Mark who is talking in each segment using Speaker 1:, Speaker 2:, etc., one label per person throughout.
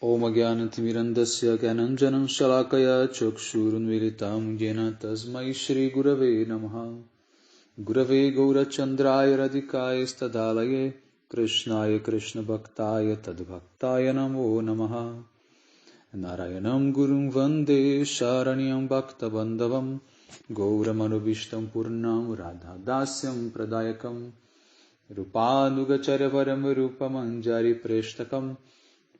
Speaker 1: Om Gyanatimirandasya Gyananjanam Shalakaya Chakshurunmilitam Yena Tasmai Shri Gurave Namaha. Gurave Gaurachandraya Radhikaya Stadalaye Krishnaya Krishna Bhaktaya Tadbhaktaya Namo Namaha. Narayanam Gurum Vande Sharanyam Bhakta Bandhavam Gauramanubhishtam Purnam Radha Dasyam Pradayakam Rupanugacharya Varam Rupamanjari Preshtakam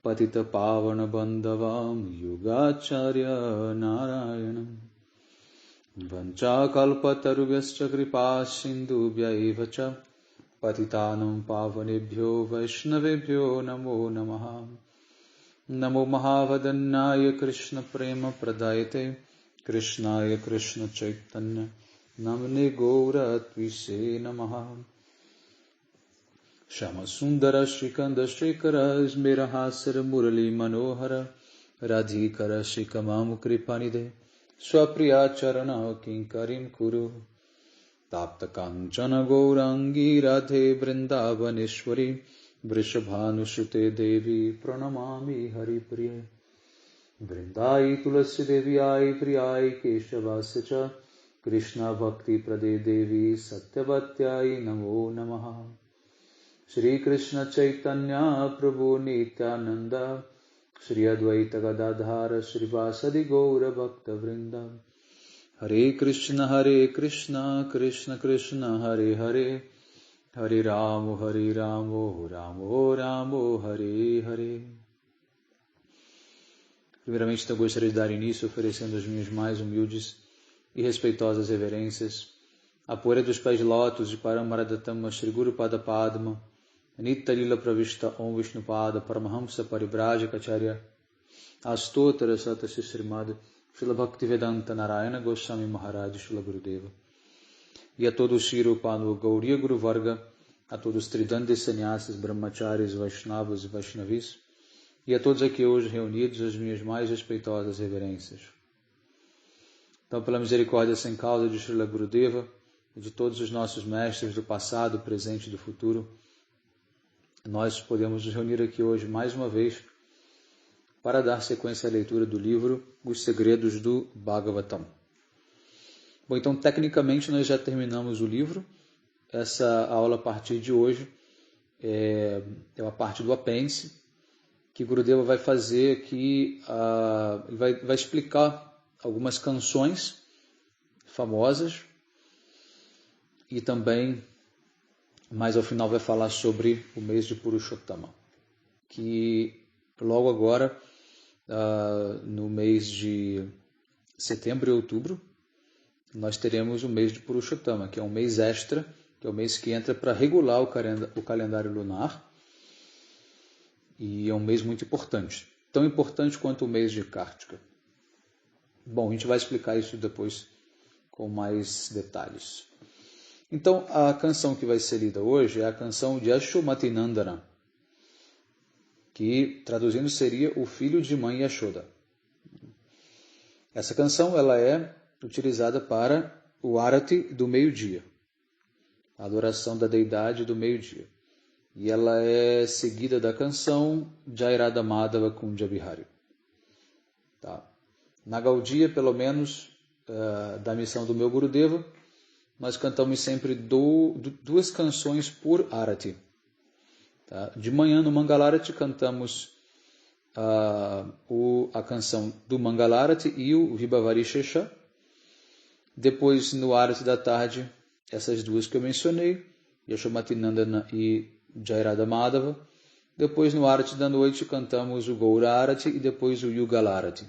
Speaker 1: Patita Pavana Bandhavam Yugacharya Narayanam Vancha Kalpatarubhyascha Kripa Sindhubhya Evacha Patitanam Pavanebhyo Vaishnavebhyo Namo Namaha. Namo Mahavadanyaya Krishna Prema Pradayate Krishnaya Krishna Chaitanya Namne Gaura Tvise Namaha. Shama Sundara Shrikanda Shrikara Smirahasara Murali Manohara Radhikara Shikamamu Kripanide Swapriya Charana Kinkarim Kuru Tapta Kanchana Gaurangi Radhe Vrindavaneshwari Vrishabhanushrute Devi Pranamami Haripriye Vrindai Tulasi Deviyai Priyai Keshavasya Krishna Bhakti Prade Devi Satyavatyai Namo Namaha. Shri Krishna Chaitanya Prabhu Nityananda Shri Advaita Gadadhara Shri Vasadi Gaura Bhakta Vrinda Hare Krishna Krishna Krishna Hare Hare Hare Ramo Ramo Ramo Hare Hare. Primeiramente eu gostaria de dar início oferecendo as minhas mais humildes e respeitosas reverências à poeira dos pés de lótus de Paramaradatama Shri Guru Pada Padma Nitya Lila Pravishta Om Vishnupada Paramahamsa Paribrajacharya Astotara Sata Srimad Srila Bhaktivedanta Narayana Goswami Maharaj Srila Gurudeva. E a todos Shri Rupanu Gauriya Guru Varga, a todos Tridandis Sannyasis, Brahmacharis, Vaishnavas e Vaishnavis, e a todos aqui hoje reunidos as minhas mais respeitosas reverências. Então, pela misericórdia sem causa de Srila Gurudeva e de todos os nossos mestres do passado, presente e do futuro, nós podemos nos reunir aqui hoje mais uma vez para dar sequência à leitura do livro Os Segredos do Bhagavatam. Bom, então tecnicamente nós já terminamos o livro. Essa aula a partir de hoje é uma parte do apêndice que Gurudeva vai fazer aqui, vai explicar algumas canções famosas e também mais ao final vai falar sobre o mês de Purushottama, que logo agora, no mês de setembro e outubro, nós teremos o mês de Purushottama, que é um mês extra, que é o mês que entra para regular o calendário lunar, e é um mês muito importante, tão importante quanto o mês de Kartika. Bom, a gente vai explicar isso depois com mais detalhes. Então, a canção que vai ser lida hoje é a canção de Yashomatinandana, que traduzindo seria o filho de mãe Yashoda. Essa canção ela é utilizada para o Arati do meio-dia, a adoração da deidade do meio-dia. E ela é seguida da canção Jai Radha Madhava Kunja Bihari. Tá? Na Gaudia, pelo menos, da missão do meu Gurudeva, nós cantamos sempre duas canções por Arati. Tá? De manhã no Mangalarati cantamos a canção do Mangalarati e o Vibhavari Shesha. Depois no Arati da tarde, essas duas que eu mencionei, Yashomatinandana e Jai Radha Madhava. Depois no Arati da noite cantamos o Gaura Arati e depois o Yugala Arati.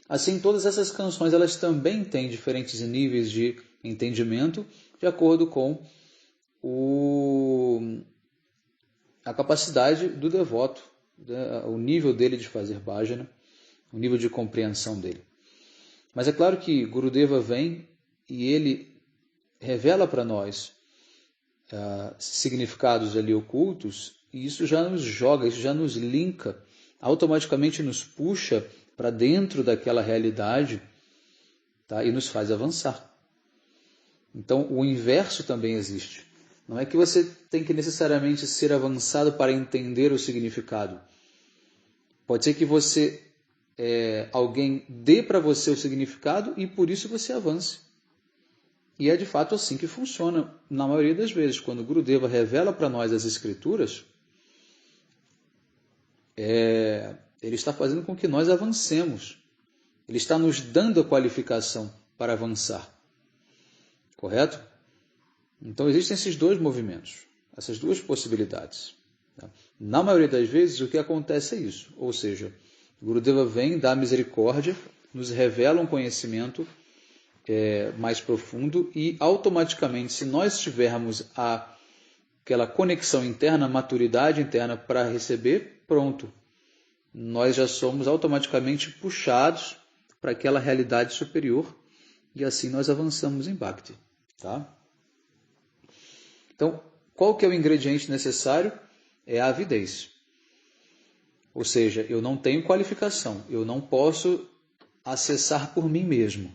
Speaker 1: Assim, todas essas canções elas também têm diferentes níveis de entendimento de acordo com a capacidade do devoto, o nível dele de fazer bhajana, o nível de compreensão dele. Mas é claro que Gurudeva vem e ele revela para nós significados ali ocultos, e isso já nos joga, isso já nos linka, automaticamente nos puxa para dentro daquela realidade, tá? E nos faz avançar. Então, o inverso também existe. Não é que você tem que necessariamente ser avançado para entender o significado. Pode ser que alguém dê para você o significado e por isso você avance. E é de fato assim que funciona na maioria das vezes. Quando o Gurudeva revela para nós as escrituras, ele está fazendo com que nós avancemos. Ele está nos dando a qualificação para avançar. Correto? Então existem esses dois movimentos, essas duas possibilidades. Na maioria das vezes o que acontece é isso. Ou seja, o Gurudeva vem, dá misericórdia, nos revela um conhecimento mais profundo e automaticamente, se nós tivermos aquela conexão interna, maturidade interna para receber, pronto. Nós já somos automaticamente puxados para aquela realidade superior e assim nós avançamos em Bhakti. Tá? Então, qual que é o ingrediente necessário? É a avidez. Ou seja, eu não tenho qualificação, eu não posso acessar por mim mesmo.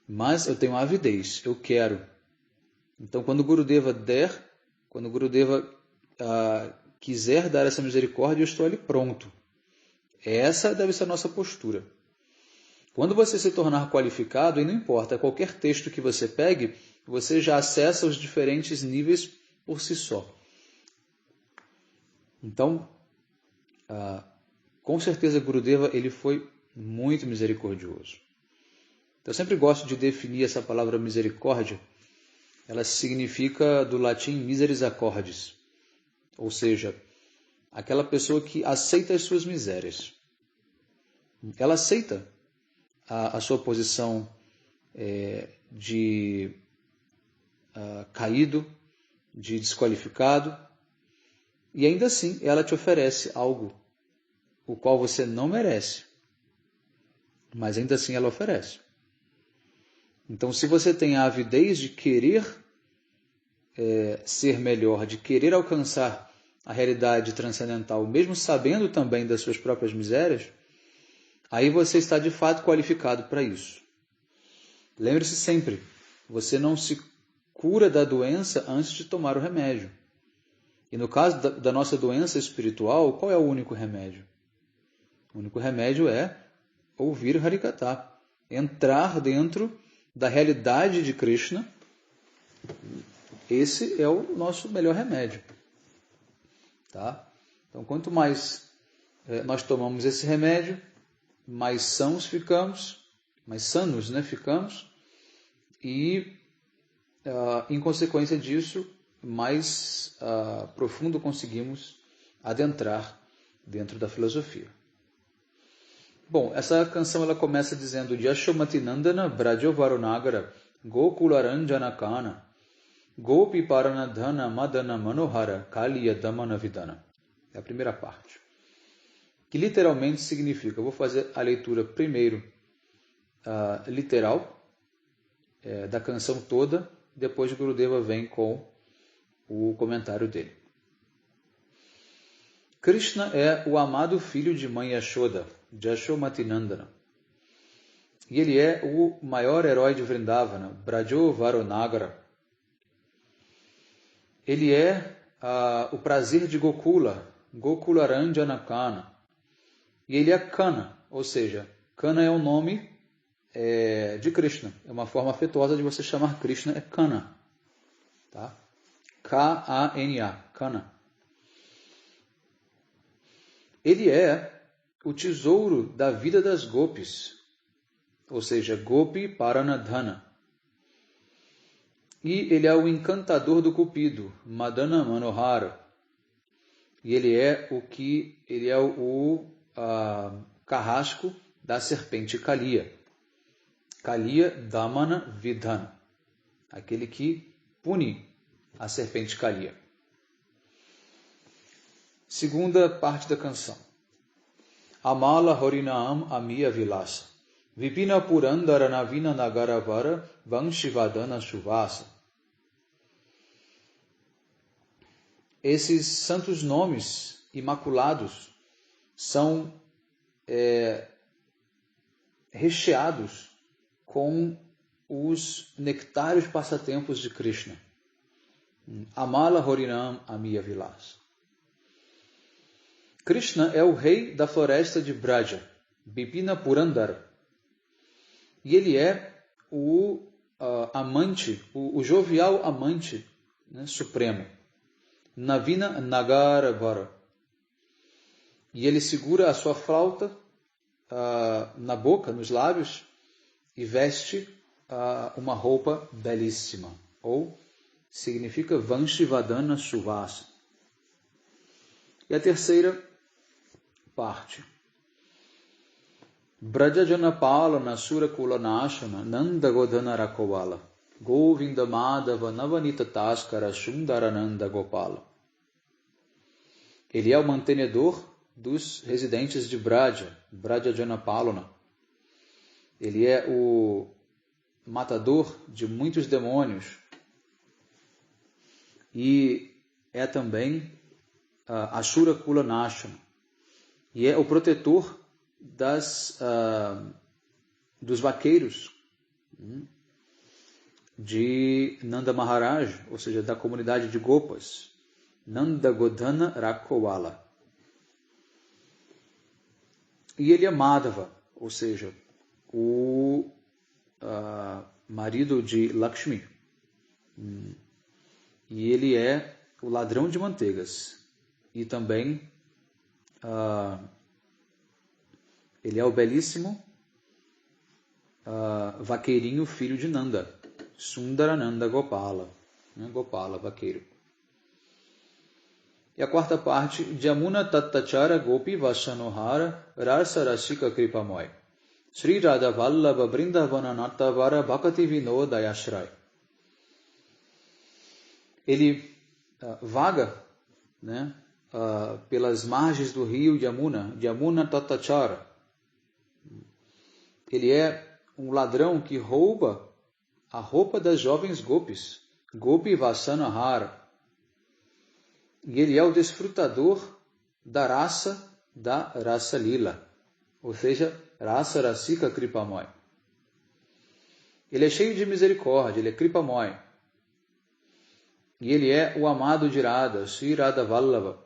Speaker 1: Mas eu tenho avidez, eu quero. Então, quando o Gurudeva quiser dar essa misericórdia, eu estou ali pronto. Essa deve ser a nossa postura. Quando você se tornar qualificado, e não importa, qualquer texto que você pegue, você já acessa os diferentes níveis por si só. Então, com certeza Gurudeva ele foi muito misericordioso. Então, eu sempre gosto de definir essa palavra misericórdia. Ela significa do latim miseris accordes, ou seja, aquela pessoa que aceita as suas misérias. Ela aceita a sua posição de caído, de desqualificado, e ainda assim ela te oferece algo o qual você não merece, mas ainda assim ela oferece. Então, se você tem a avidez de querer ser melhor, de querer alcançar a realidade transcendental, mesmo sabendo também das suas próprias misérias, aí você está de fato qualificado para isso. Lembre-se sempre, você não se cura da doença antes de tomar o remédio. E no caso da nossa doença espiritual, qual é o único remédio? O único remédio é ouvir Harikatha, entrar dentro da realidade de Krishna. Esse é o nosso melhor remédio. Tá? Então, quanto mais nós tomamos esse remédio, mais sãos ficamos, mais sanos ficamos, e, em consequência disso, mais profundo conseguimos adentrar dentro da filosofia. Bom, essa canção ela começa dizendo Yashomati Nandana Brajo Varunagara Gokularanjana Kana Gopi Paranadhana Madana Manohara Kaliya Damana Vidana. É a primeira parte. Que literalmente significa, eu vou fazer a leitura primeiro literal da canção toda, depois o Gurudeva vem com o comentário dele. Krishna é o amado filho de mãe Yashoda, Yashomati Nandana. E ele é o maior herói de Vrindavana, Brajo Varunagara. Ele é o prazer de Gokula, Gokularanjana Kana. E ele é Kana, ou seja, Kana é o nome de Krishna. É uma forma afetuosa de você chamar Krishna, é Kana. Tá? K-A-N-A, Kana. Ele é o tesouro da vida das gopis, ou seja, Gopi Paranadhana. E ele é o encantador do Cupido, Madana Manohara. E ele é o carrasco da serpente Kaliya. Kaliya Damana Vidhana. Aquele que pune a serpente Kaliya. Segunda parte da canção. Amala Harinam Amiya Vilasa. Vipina Purandara Navina Nagaravara Vanshivadana Shuvasa. Esses santos nomes imaculados são recheados com os nectários passatempos de Krishna. Amala Harinam Amiya Vilasa. Krishna é o rei da floresta de Braja, Bipina Purandara. E ele é o amante, o jovial amante, né, supremo. Navina Nagarvara. E ele segura a sua flauta na boca, nos lábios, e veste uma roupa belíssima. Ou significa Vanshivadana Suvasa. E a terceira parte. Brajajana Palana Sura Kulanashana Nanda Godhana Rakovala Govinda Madhava Navanita Taskara Sundarananda Gopala. Ele é o mantenedor dos residentes de Braja, Brajajana Palana. Ele é o matador de muitos demônios e é também Ashura Kulanashana. E é o protetor dos vaqueiros de Nanda Maharaj, ou seja, da comunidade de Gopas, Nanda Godhana Rakovala. E ele é Madhava, ou seja, o marido de Lakshmi. E ele é o ladrão de manteigas. E também ele é o belíssimo vaqueirinho filho de Nanda, Sundarananda Gopala, né? Gopala, vaqueiro. E a quarta parte, Jamuna Tattachara Gopi Vasanohara Rasa Rasika Kripamoy, Sri Radha Vallabha Brindavana Natavara Bhakati Vinodayashray. Ele vaga, né, pelas margens do rio Jamuna Tattachara. Ele é um ladrão que rouba a roupa das jovens gopis, Gopi Vasanahara. E ele é o desfrutador da Rasa Lila, ou seja, Rasa Rasika Kripamoy. Ele é cheio de misericórdia, ele é Kripamoy. E ele é o amado de Radha, Sri Radha Vallabha.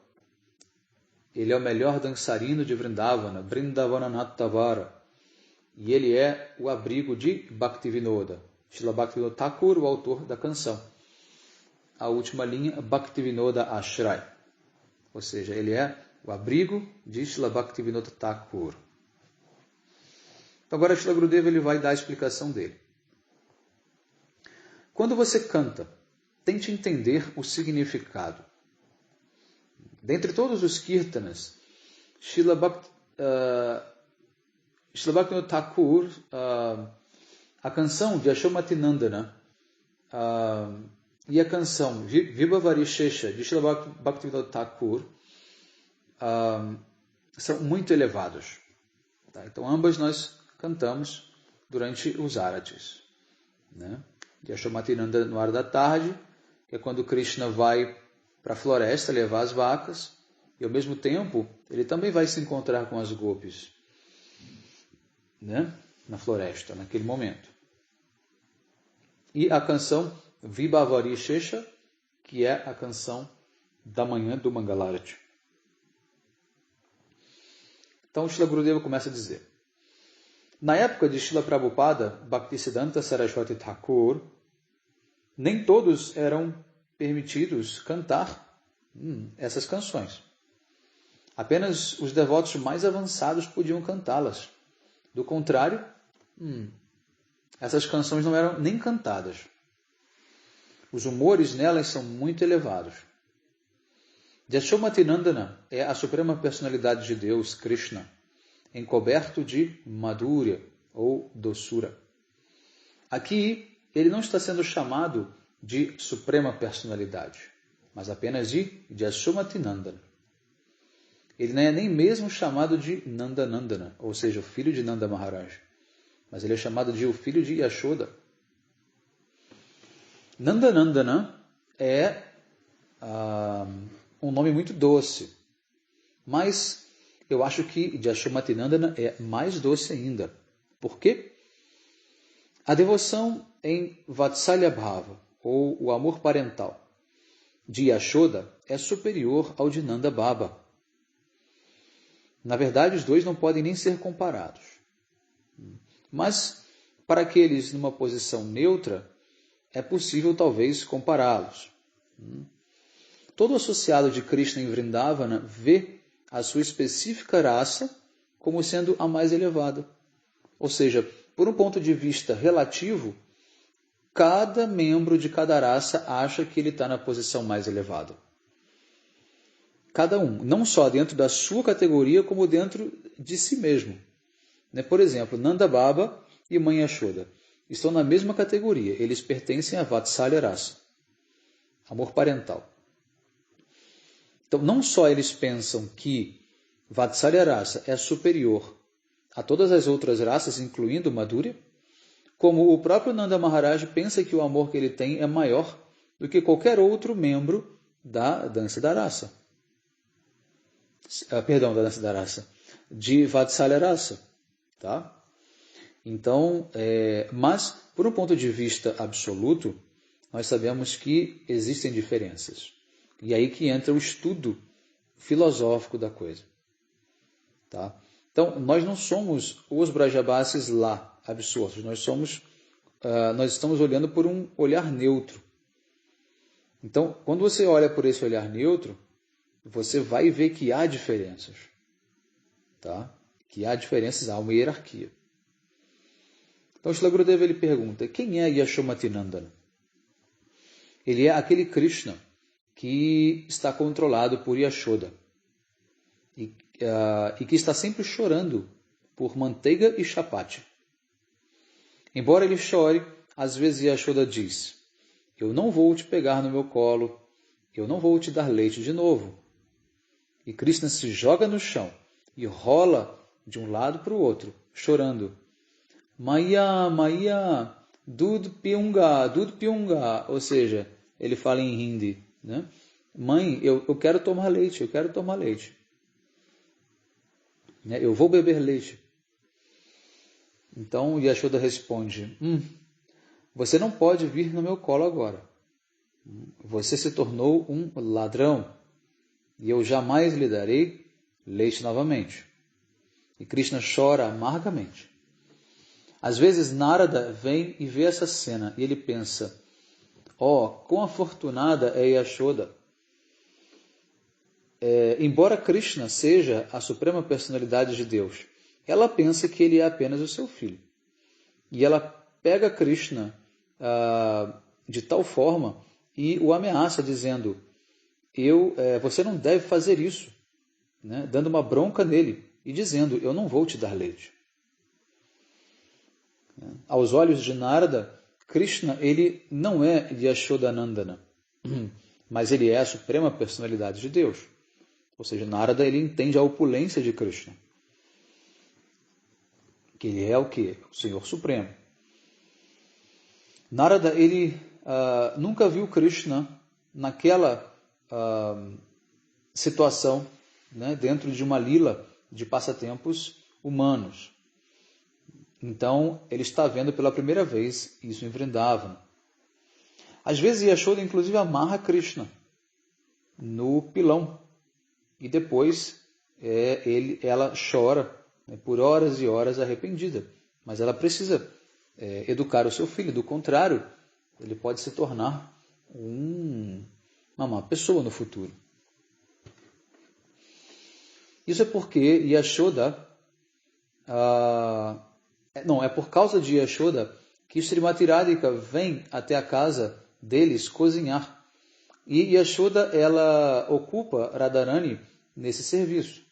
Speaker 1: Ele é o melhor dançarino de Vrindavana, Brindavana Natavara. E ele é o abrigo de Bhaktivinoda. Srila Bhaktivinoda Thakur, o autor da canção. A última linha, Bhaktivinoda Ashray. Ou seja, ele é o abrigo de Srila Bhaktivinoda Thakur. Então, agora Srila Gurudeva ele vai dar a explicação dele. Quando você canta, tente entender o significado. Dentre todos os kirtanas, Srila Bhaktivinoda Thakur, a canção de Yashomatinandana e a canção Vibhavari Shesha de Srila Bhaktivinoda Thakur são muito elevados. Tá? Então, ambas nós cantamos durante os aratis. Né? Yashomatinandana no ar da tarde, que é quando Krishna vai para a floresta levar as vacas, e ao mesmo tempo ele também vai se encontrar com as gopis, né? Na floresta, naquele momento. E a canção Vibhavari Shesha, que é a canção da manhã do Mangalarati. Então, Srila Gurudeva começa a dizer: na época de Srila Prabhupada, Bhaktisiddhanta Saraswati Thakur, nem todos eram permitidos cantar essas canções. Apenas os devotos mais avançados podiam cantá-las. Do contrário, essas canções não eram nem cantadas. Os humores nelas são muito elevados. Yashomatinandana é a suprema personalidade de Deus, Krishna, encoberto de madhurya ou doçura. Aqui, ele não está sendo chamado de suprema personalidade, mas apenas de Yashomatinandana. Ele não é nem mesmo chamado de Nandanandana, ou seja, o filho de Nanda Maharaj, mas ele é chamado de o filho de Yashoda. Nandanandana é um nome muito doce, mas eu acho que Yashomatinandana é mais doce ainda. Por quê? A devoção em Vatsalya Bhava, ou o amor parental, de Yashoda é superior ao de Nanda Baba. Na verdade, os dois não podem nem ser comparados. Mas, para aqueles numa posição neutra, é possível talvez compará-los. Todo associado de Krishna em Vrindavana vê a sua específica raça como sendo a mais elevada. Ou seja, por um ponto de vista relativo, cada membro de cada raça acha que ele está na posição mais elevada. Cada um, não só dentro da sua categoria, como dentro de si mesmo. Por exemplo, Nanda Baba e Mãe Yashoda estão na mesma categoria, eles pertencem a Vatsalya Rasa, amor parental. Então, não só eles pensam que Vatsalya Rasa é superior a todas as outras raças, incluindo Madhurya, como o próprio Nanda Maharaj pensa que o amor que ele tem é maior do que qualquer outro membro da dança da raça. Da dança da raça, de Vatsalya Rasa. Tá? Então, mas, por um ponto de vista absoluto, nós sabemos que existem diferenças. E aí que entra o estudo filosófico da coisa. Tá? Então, nós não somos os Brajabasis lá, absortos. Nós estamos olhando por um olhar neutro. Então, quando você olha por esse olhar neutro, você vai ver que há diferenças. Tá? Que há diferenças, há uma hierarquia. Então, Srila Gurudeva ele pergunta, quem é Yashomatinandana? Ele é aquele Krishna que está controlado por Yashoda e que está sempre chorando por manteiga e chapati. Embora ele chore, às vezes Yashoda diz, eu não vou te pegar no meu colo, eu não vou te dar leite de novo. E Krishna se joga no chão e rola de um lado para o outro, chorando. Maya, Maya, Dud Piunga. Ou seja, ele fala em hindi. Né? Mãe, eu quero tomar leite, eu quero tomar leite. Eu vou beber leite. Então Yashoda responde, você não pode vir no meu colo agora. Você se tornou um ladrão e eu jamais lhe darei leite novamente. E Krishna chora amargamente. Às vezes Narada vem e vê essa cena e ele pensa, quão afortunada é Yashoda. Embora Krishna seja a suprema personalidade de Deus, ela pensa que ele é apenas o seu filho. E ela pega Krishna de tal forma e o ameaça dizendo, você não deve fazer isso, né? Dando uma bronca nele e dizendo, eu não vou te dar leite. Aos olhos de Narada, Krishna ele não é Yashodanandana, mas ele é a suprema personalidade de Deus. Ou seja, Narada ele entende a opulência de Krishna. Que ele é o quê? O Senhor Supremo. Narada ele nunca viu Krishna naquela situação, né, dentro de uma lila de passatempos humanos. Então, ele está vendo pela primeira vez isso em Vrindavana. Às vezes, Yashoda, inclusive, amarra Krishna no pilão. E depois, ela chora, né, por horas e horas arrependida. Mas ela precisa educar o seu filho. Do contrário, ele pode se tornar uma má pessoa no futuro. Isso é porque Yashoda... é por causa de Yashoda que Srimati Radhika vem até a casa deles cozinhar. E Yashoda, ela ocupa Radharani nesse serviço.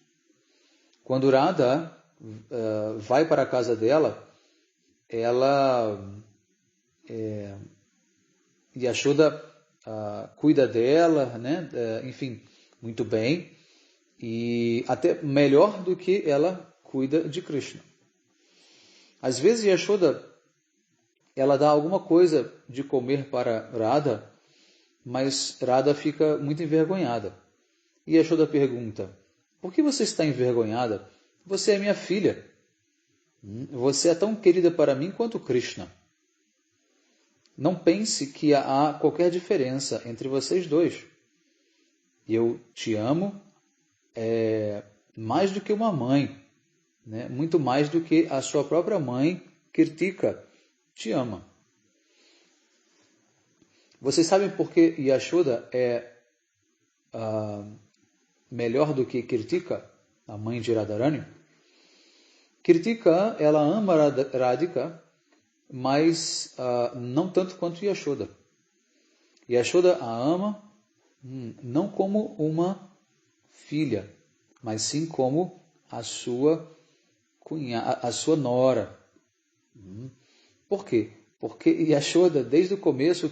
Speaker 1: Quando Radha vai para a casa dela, Yashoda cuida dela, né? Enfim, muito bem, e até melhor do que ela cuida de Krishna. Às vezes Yashoda ela dá alguma coisa de comer para Radha, mas Radha fica muito envergonhada. E Yashoda pergunta, por que você está envergonhada? Você é minha filha. Você é tão querida para mim quanto Krishna. Não pense que há qualquer diferença entre vocês dois. Eu te amo mais do que uma mãe, né? Muito mais do que a sua própria mãe, Kirtika, te ama. Vocês sabem por que Yashoda é melhor do que Kirtika, a mãe de Radharani? Kirtika, ela ama Radhika, mas não tanto quanto Yashoda. Yashoda a ama não como uma filha, mas sim como a sua cunhada, a sua nora. Por quê? Porque Yashoda, desde o começo,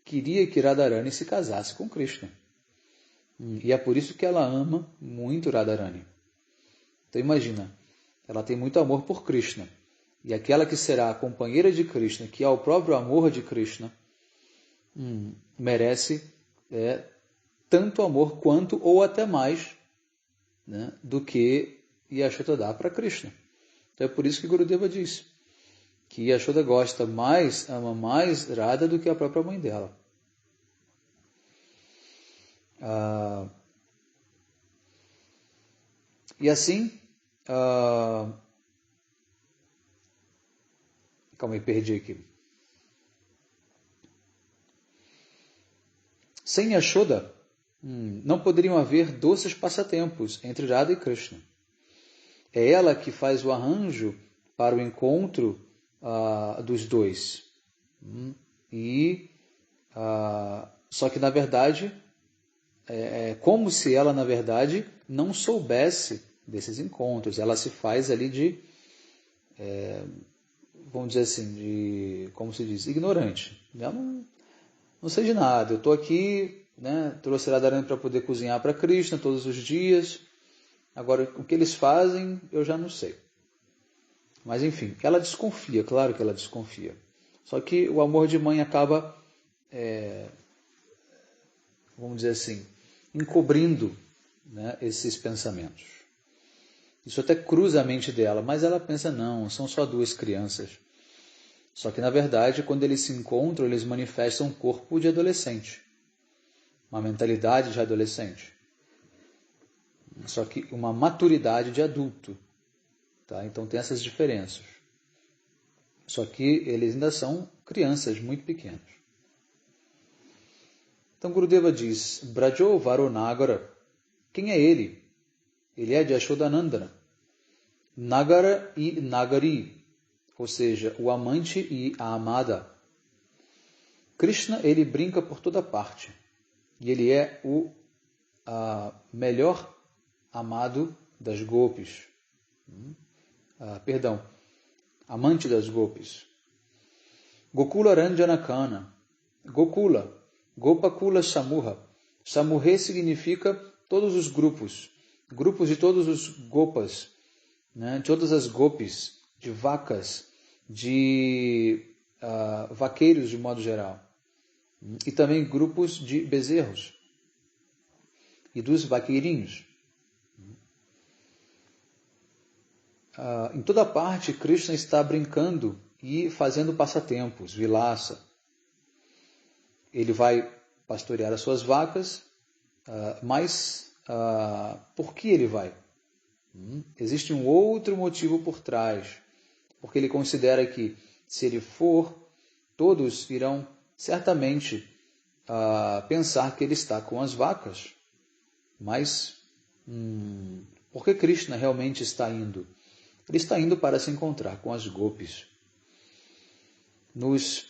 Speaker 1: queria que Radharani se casasse com Krishna. E é por isso que ela ama muito Radharani. Então imagina, ela tem muito amor por Krishna. E aquela que será a companheira de Krishna, que é o próprio amor de Krishna, merece tanto amor quanto, ou até mais, né, do que Yashoda dá para Krishna. Então é por isso que Gurudeva diz que Yashoda ama mais Radha do que a própria mãe dela. E assim, calma aí, perdi aqui. Sem Yashoda, não poderiam haver doces passatempos entre Radha e Krishna. É ela que faz o arranjo para o encontro dos dois. Só que, na verdade, é como se ela, na verdade, não soubesse desses encontros. Ela se faz ali vamos dizer assim, como se diz, ignorante. Ela não sei de nada. Eu estou aqui, né, trouxe Radharani para poder cozinhar para Krishna todos os dias. Agora, o que eles fazem, eu já não sei. Mas, enfim, ela desconfia, claro que ela desconfia. Só que o amor de mãe acaba, vamos dizer assim, encobrindo, né, esses pensamentos. Isso até cruza a mente dela, mas ela pensa, não, são só duas crianças. Só que, na verdade, quando eles se encontram, eles manifestam um corpo de adolescente, uma mentalidade de adolescente. Só que uma maturidade de adulto. Tá? Então tem essas diferenças. Só que eles ainda são crianças muito pequenas. Então Gurudeva diz, Brajo Varunagara, quem é ele? Ele é de Yashodanandana. Nagara e Nagari, ou seja, o amante e a amada. Krishna, ele brinca por toda parte. E ele é o melhor amado das gopis. Amante das gopis. Gokula Ranjana Kana. Gokula. Gopakula Samuha. Samuhe significa todos os grupos. Grupos de todos os gopas. Né? De todas as gopis. De vacas. De vaqueiros de modo geral. E também grupos de bezerros. E dos vaqueirinhos. Em toda parte, Krishna está brincando e fazendo passatempos, vilasa. Ele vai pastorear as suas vacas, mas por que ele vai? Existe um outro motivo por trás, porque ele considera que, se ele for, todos irão certamente pensar que ele está com as vacas. Mas por que Krishna realmente está indo? Ele está indo para se encontrar com as gopis. Nos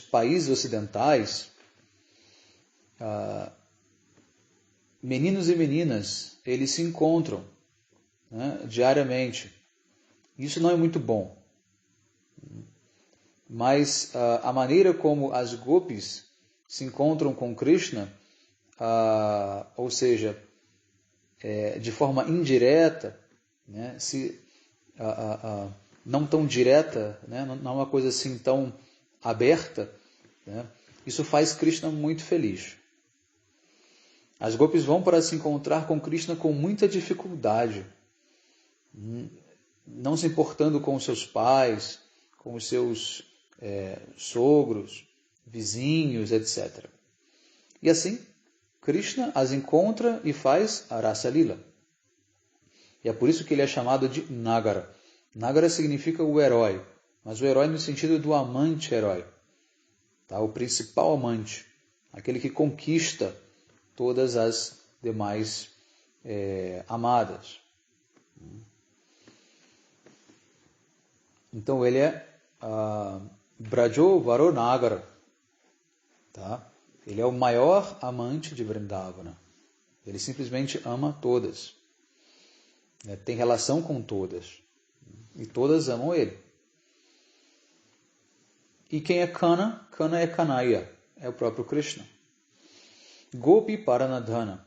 Speaker 1: países ocidentais, meninos e meninas, eles se encontram, né, diariamente. Isso não é muito bom. Mas a maneira como as gopis se encontram com Krishna, ou seja, de forma indireta, né, não tão direta, né, não é uma coisa assim tão aberta, né, isso faz Krishna muito feliz. As gopis vão para se encontrar com Krishna com muita dificuldade, não se importando com os seus pais, com os seus sogros, vizinhos, etc. E assim, Krishna as encontra e faz a Rasa Lila. E é por isso que ele é chamado de Nagara. Nagara significa o herói, mas o herói no sentido do amante-herói. Tá? O principal amante, aquele que conquista todas as demais amadas. Então ele é Brajo Varonagara. Tá? Ele é o maior amante de Vrindavana. Ele simplesmente ama todas. Tem relação com todas. E todas amam ele. E quem é Kana? Kana é Kanaya. É o próprio Krishna. Gopi Paranadhana.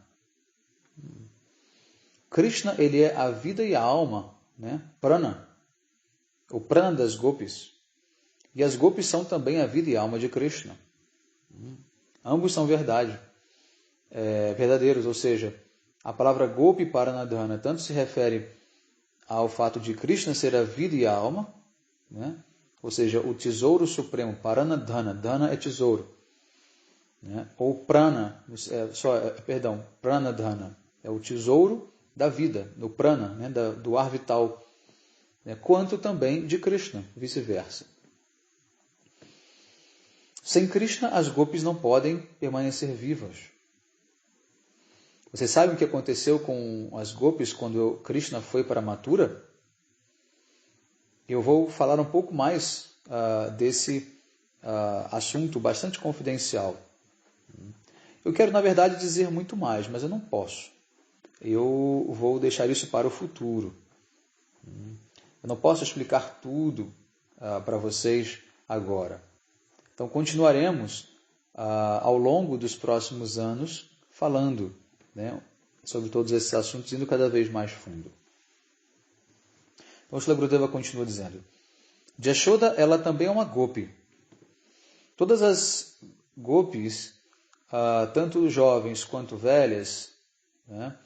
Speaker 1: Krishna, ele é a vida e a alma, né? Prana. O prana das gopis. E as gopis são também a vida e a alma de Krishna. Ambos são verdadeiros, ou seja, a palavra Gopi Paranadhana tanto se refere ao fato de Krishna ser a vida e a alma, né? Ou seja, o tesouro supremo, Paranadhana, Dhana é tesouro, né? Ou Prana, Pranadhana, é o tesouro da vida, do Prana, né? Do ar vital, né? Quanto também de Krishna, vice-versa. Sem Krishna, as gopis não podem permanecer vivas. Você sabe o que aconteceu com as gopis quando Krishna foi para Mathura? Eu vou falar um pouco mais desse assunto bastante confidencial. Eu quero, na verdade, dizer muito mais, mas eu não posso. Eu vou deixar isso para o futuro. Eu não posso explicar tudo para vocês agora. Então, continuaremos ao longo dos próximos anos falando, né, sobre todos esses assuntos, indo cada vez mais fundo. Então, Srila Gurudeva continua dizendo: Jashoda, ela também é uma gopi. Todas as gopis, tanto jovens quanto velhas, né,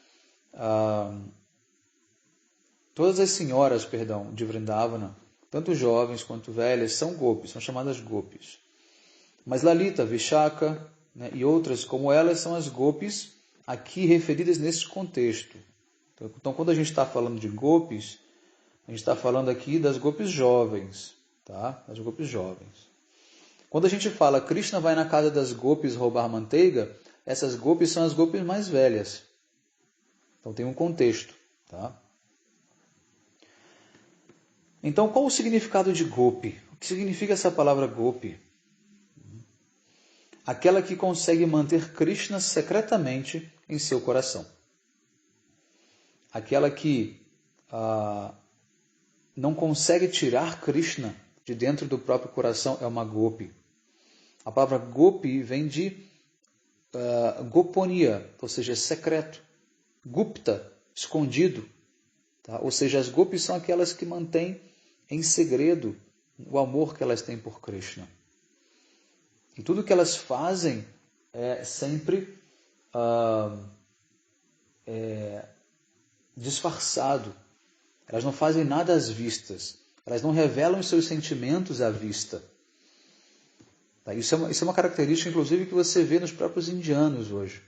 Speaker 1: todas as senhoras, de Vrindavana, tanto jovens quanto velhas, são gopis, são chamadas gopis. Mas Lalita, Vishaka, né, e outras como elas são as gopis aqui referidas nesse contexto. Então, quando a gente está falando de gopis, a gente está falando aqui das gopis jovens. Tá? As gopis jovens. Quando a gente fala Krishna vai na casa das gopis roubar manteiga, essas gopis são as gopis mais velhas. Então tem um contexto. Tá? Então, qual o significado de gopi? O que significa essa palavra gopi? Aquela que consegue manter Krishna secretamente em seu coração. Aquela que não consegue tirar Krishna de dentro do próprio coração é uma gopi. A palavra gopi vem de goponia, ou seja, secreto. Gupta, escondido. Tá? Ou seja, as gopis são aquelas que mantêm em segredo o amor que elas têm por Krishna. E tudo que elas fazem é sempre disfarçado. Elas não fazem nada às vistas. Elas não revelam os seus sentimentos à vista. Tá? Isso é uma característica, inclusive, que você vê nos próprios indianos hoje.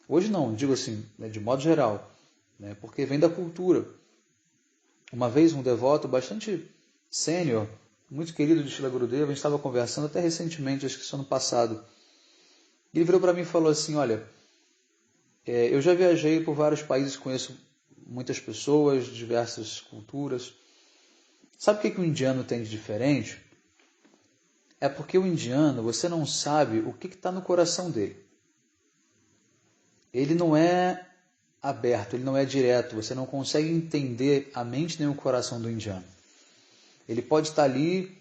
Speaker 1: Hoje não, digo assim, né, de modo geral, né, porque vem da cultura. Uma vez um devoto bastante sênior, muito querido de Srila Gurudeva, a gente estava conversando até recentemente, acho que só no passado. Ele virou para mim e falou assim, olha, eu já viajei por vários países, conheço muitas pessoas, diversas culturas. Sabe o que o indiano tem de diferente? É porque o indiano, você não sabe o que está no coração dele. Ele não é aberto, ele não é direto, você não consegue entender a mente nem o coração do indiano. Ele pode estar ali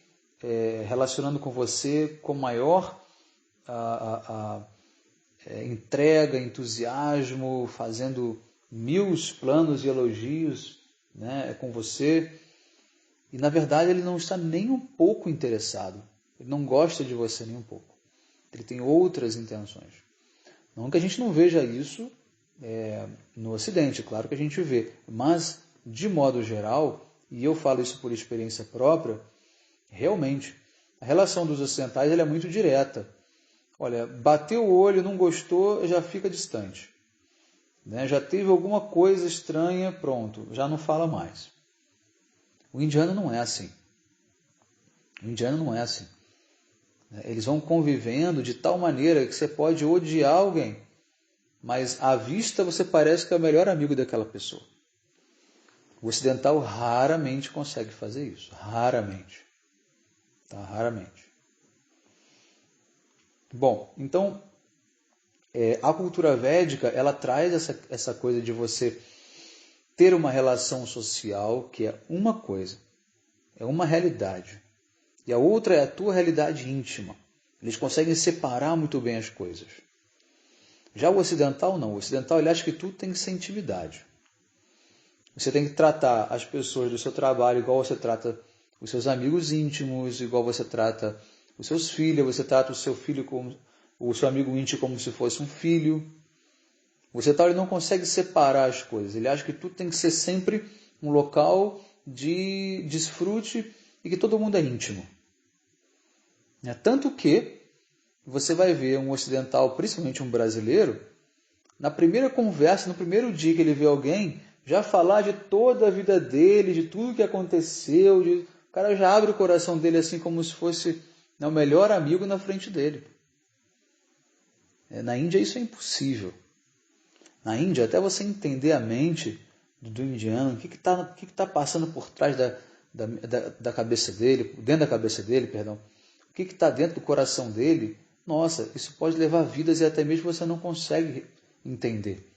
Speaker 1: relacionando com você com maior entrega, entusiasmo, fazendo 1000 planos e elogios, né, com você. E na verdade ele não está nem um pouco interessado. Ele não gosta de você nem um pouco. Ele tem outras intenções. Não que a gente não veja isso no Ocidente, claro que a gente vê. Mas, de modo geral, e eu falo isso por experiência própria, realmente, a relação dos ocidentais ela é muito direta. Olha, bateu o olho, não gostou, já fica distante. Né? Já teve alguma coisa estranha, pronto, já não fala mais. O indiano não é assim. O indiano não é assim. Eles vão convivendo de tal maneira que você pode odiar alguém, mas à vista você parece que é o melhor amigo daquela pessoa. O ocidental raramente consegue fazer isso. Raramente. Tá? Raramente. Bom, então, a cultura védica, ela traz essa coisa de você ter uma relação social, que é uma coisa, é uma realidade. E a outra é a tua realidade íntima. Eles conseguem separar muito bem as coisas. Já o ocidental não. O ocidental ele acha que tudo tem que ser intimidade. Você tem que tratar as pessoas do seu trabalho igual você trata os seus amigos íntimos, igual você trata os seus filhos, você trata o seu filho como o seu amigo íntimo como se fosse um filho. O ocidental ele não consegue separar as coisas. Ele acha que tudo tem que ser sempre um local de desfrute e que todo mundo é íntimo. Tanto que você vai ver um ocidental, principalmente um brasileiro, na primeira conversa, no primeiro dia que ele vê alguém, já falar de toda a vida dele, de tudo que aconteceu. O cara já abre o coração dele assim como se fosse o melhor amigo na frente dele. Na Índia isso é impossível. Na Índia, até você entender a mente do indiano, o que está passando por trás da cabeça dele, dentro da cabeça dele, perdão, o que está dentro do coração dele, nossa, isso pode levar vidas e até mesmo você não consegue entender.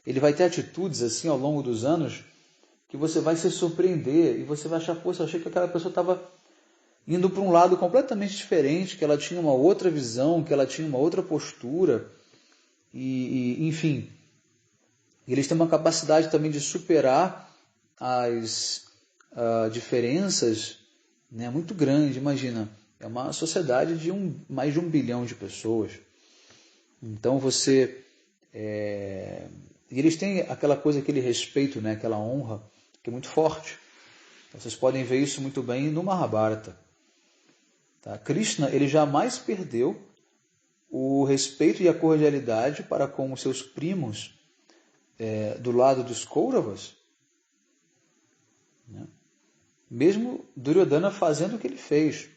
Speaker 1: Ele vai ter atitudes assim ao longo dos anos que você vai se surpreender e você vai achar, poxa, eu achei que aquela pessoa estava indo para um lado completamente diferente, que ela tinha uma outra visão, que ela tinha uma outra postura, enfim. Eles têm uma capacidade também de superar as diferenças, né, muito grande. Imagina, é uma sociedade de mais de 1 bilhão de pessoas. Então você... E eles têm aquela coisa, aquele respeito, né, aquela honra, que é muito forte. Vocês podem ver isso muito bem no Mahabharata. Tá? Krishna ele jamais perdeu o respeito e a cordialidade para com os seus primos do lado dos Kauravas, né? Mesmo Duryodhana fazendo o que ele fez.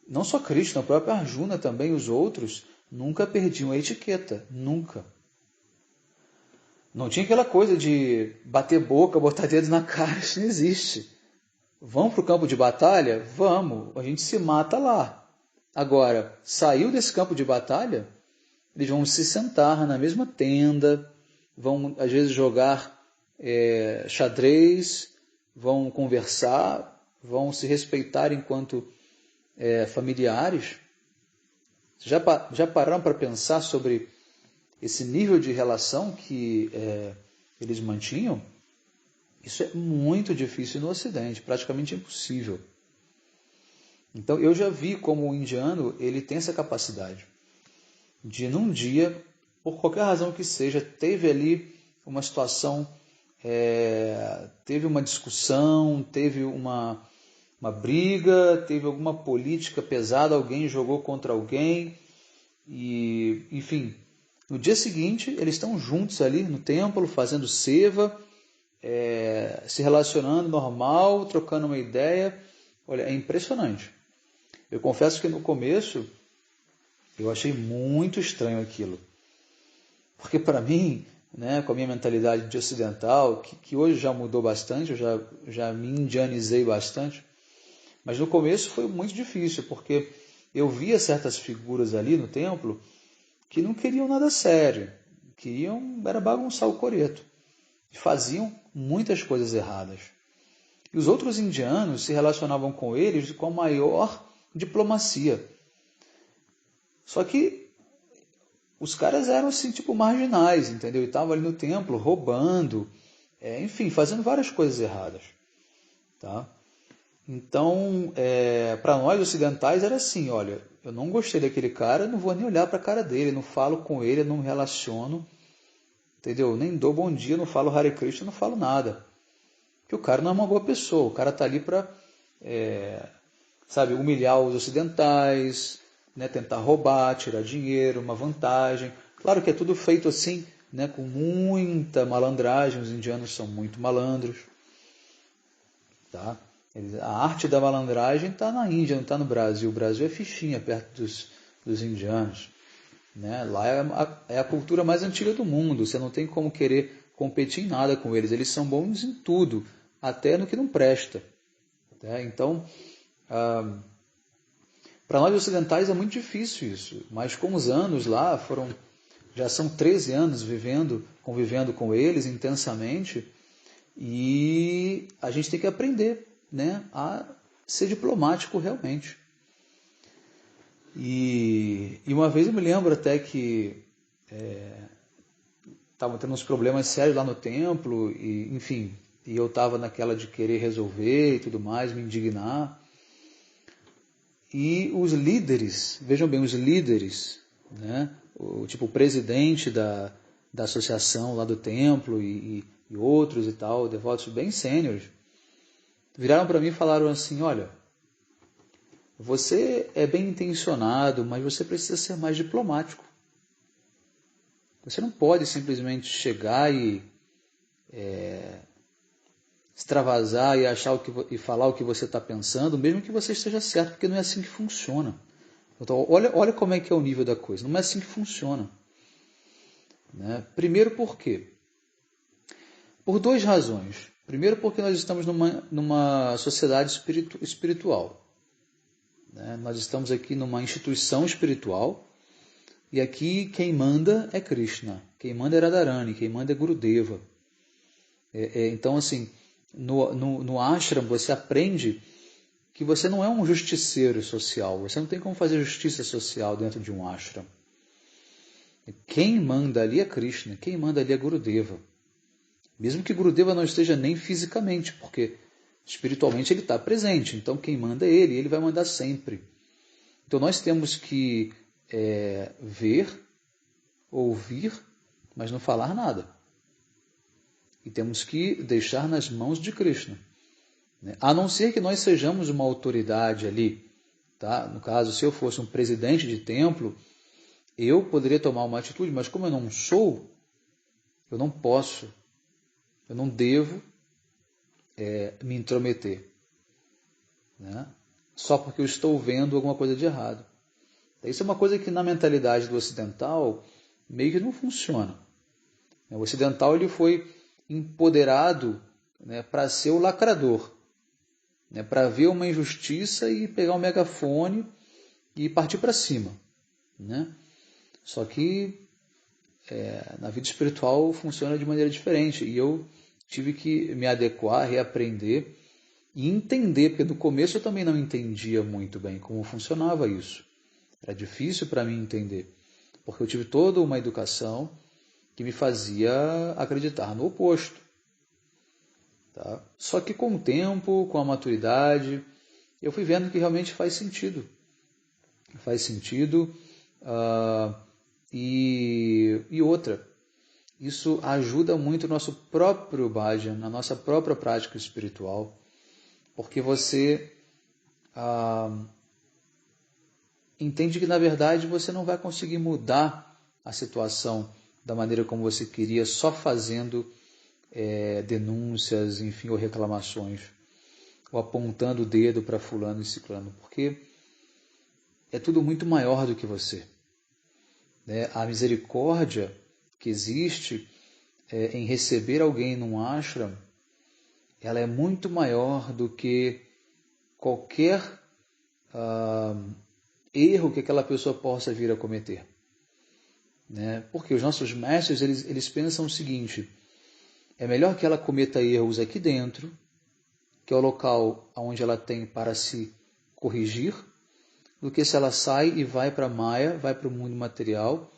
Speaker 1: Não só Krishna, o próprio Arjuna também, os outros, nunca perdiam a etiqueta, nunca. Não tinha aquela coisa de bater boca, botar dedo na cara, isso não existe. Vamos para o campo de batalha? Vamos, a gente se mata lá. Agora, saiu desse campo de batalha, eles vão se sentar na mesma tenda, vão às vezes jogar xadrez, vão conversar, vão se respeitar enquanto familiares. Já pararam para pensar sobre esse nível de relação que eles mantinham? Isso é muito difícil no Ocidente, praticamente impossível. Então eu já vi como o indiano ele tem essa capacidade de num dia, por qualquer razão que seja, teve ali uma situação, teve uma discussão, teve uma briga, teve alguma política pesada, alguém jogou contra alguém, e enfim, no dia seguinte eles estão juntos ali no templo, fazendo seva, se relacionando normal, trocando uma ideia. Olha, é impressionante. Eu confesso que no começo eu achei muito estranho aquilo. Porque para mim, né, com a minha mentalidade de ocidental, que hoje já mudou bastante, eu já me indianizei bastante, mas no começo foi muito difícil, porque eu via certas figuras ali no templo que não queriam nada sério, era bagunçar o coreto, e faziam muitas coisas erradas. E os outros indianos se relacionavam com eles com a maior diplomacia. Só que os caras eram assim, tipo, marginais, entendeu? E estavam ali no templo roubando, enfim, fazendo várias coisas erradas. Tá? Então, para nós ocidentais era assim, olha, eu não gostei daquele cara, não vou nem olhar para a cara dele, não falo com ele, não me relaciono, entendeu? Nem dou bom dia, não falo Hare Krishna, não falo nada. Porque o cara não é uma boa pessoa, o cara está ali para, humilhar os ocidentais, né, tentar roubar, tirar dinheiro, uma vantagem. Claro que é tudo feito assim, né, com muita malandragem. Os indianos são muito malandros. Tá? A arte da malandragem está na Índia, não está no Brasil. O Brasil é fichinha perto dos indianos. Né? Lá é a cultura mais antiga do mundo. Você não tem como querer competir em nada com eles. Eles são bons em tudo, até no que não presta. Tá? Então, para nós ocidentais é muito difícil isso. Mas com os anos lá, já são 13 anos convivendo com eles intensamente, e a gente tem que aprender, né, a ser diplomático realmente. E uma vez eu me lembro até que estavam tendo uns problemas sérios lá no templo, e enfim, e eu estava naquela de querer resolver e tudo mais, me indignar. E os líderes, vejam bem, os líderes, né, o presidente da associação lá do templo e outros e tal, devotos bem sêniores, viraram para mim e falaram assim: olha, você é bem intencionado, mas você precisa ser mais diplomático. Você não pode simplesmente chegar e extravasar e achar e falar o que você está pensando, mesmo que você esteja certo, porque não é assim que funciona. Então, olha como é que é o nível da coisa. Não é assim que funciona. Né? Primeiro, por quê? Por duas razões. Primeiro, porque nós estamos numa sociedade espiritual. Né? Nós estamos aqui numa instituição espiritual, e aqui quem manda é Krishna, quem manda é Radharani, quem manda é Gurudeva. Então, assim, no ashram você aprende que você não é um justiceiro social, você não tem como fazer justiça social dentro de um ashram. Quem manda ali é Krishna, quem manda ali é Gurudeva. Mesmo que Gurudeva não esteja nem fisicamente, porque espiritualmente ele está presente, então quem manda é ele vai mandar sempre. Então nós temos que ver, ouvir, mas não falar nada. E temos que deixar nas mãos de Krishna. A não ser que nós sejamos uma autoridade ali. Tá? No caso, se eu fosse um presidente de templo, eu poderia tomar uma atitude, mas como eu não sou, eu não posso, eu não devo me intrometer. Né? Só porque eu estou vendo alguma coisa de errado. Isso é uma coisa que na mentalidade do ocidental meio que não funciona. O ocidental ele foi empoderado, né, para ser o lacrador, né, para ver uma injustiça e pegar um megafone e partir para cima. Né? Só que na vida espiritual funciona de maneira diferente, e eu tive que me adequar, reaprender e entender, porque no começo eu também não entendia muito bem como funcionava isso. Era difícil para mim entender, porque eu tive toda uma educação que me fazia acreditar no oposto. Tá? Só que com o tempo, com a maturidade, eu fui vendo que realmente faz sentido. Faz sentido. E outra, isso ajuda muito o nosso próprio bhajan, na nossa própria prática espiritual, porque você entende que, na verdade, você não vai conseguir mudar a situação da maneira como você queria, só fazendo denúncias, enfim, ou reclamações, ou apontando o dedo para fulano e ciclano, porque é tudo muito maior do que você. A misericórdia que existe em receber alguém num ashram, ela é muito maior do que qualquer erro que aquela pessoa possa vir a cometer. Porque os nossos mestres eles pensam o seguinte: é melhor que ela cometa erros aqui dentro, que é o local onde ela tem para se corrigir, do que se ela sai e vai para a Maya, vai para o mundo material,